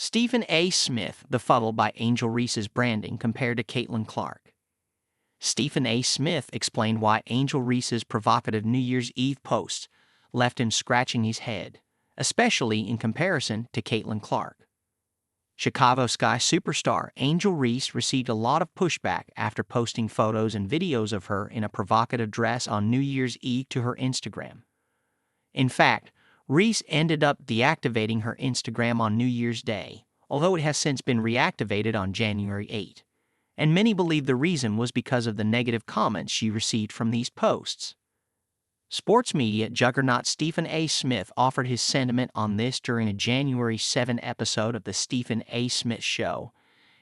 Stephen A. Smith, befuddled by Angel Reese's branding compared to Caitlin Clark. Stephen A. Smith explained why Angel Reese's provocative New Year's Eve post left him scratching his head, especially in comparison to Caitlin Clark. Chicago Sky superstar Angel Reese received a lot of pushback after posting photos and videos of her in a provocative dress on New Year's Eve to her Instagram. In fact, Reese ended up deactivating her Instagram on New Year's Day, although it has since been reactivated on January 8, and many believe the reason was because of the negative comments she received from these posts. Sports media juggernaut Stephen A. Smith offered his sentiment on this during a January 7 episode of The Stephen A. Smith Show,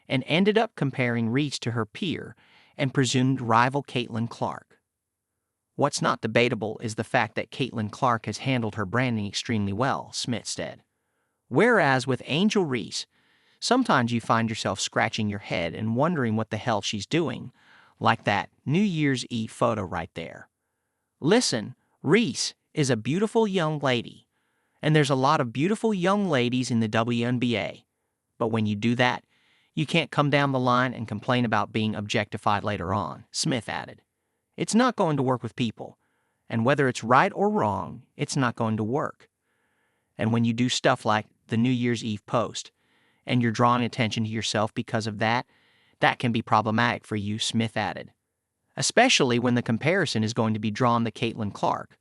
and ended up comparing Reese to her peer and presumed rival Caitlin Clark. What's not debatable is the fact that Caitlin Clark has handled her branding extremely well, Smith said. Whereas with Angel Reese, sometimes you find yourself scratching your head and wondering what the hell she's doing, like that New Year's Eve photo right there. Listen, Reese is a beautiful young lady, and there's a lot of beautiful young ladies in the WNBA. But when you do that, you can't come down the line and complain about being objectified later on, Smith added. It's not going to work with people, and whether it's right or wrong, it's not going to work. And when you do stuff like the New Year's Eve post, and you're drawing attention to yourself because of that, that can be problematic for you, Smith added. Especially when the comparison is going to be drawn to Caitlin Clark,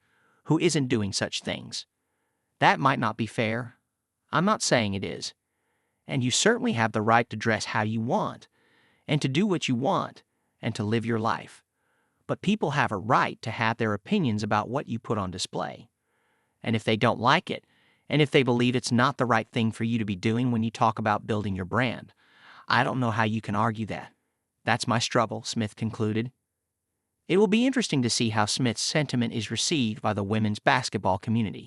who isn't doing such things. That might not be fair. I'm not saying it is. And you certainly have the right to dress how you want, and to do what you want, and to live your life. But people have a right to have their opinions about what you put on display. And if they don't like it, and if they believe it's not the right thing for you to be doing when you talk about building your brand, I don't know how you can argue that. That's my struggle, Smith concluded. It will be interesting to see how Smith's sentiment is received by the women's basketball community.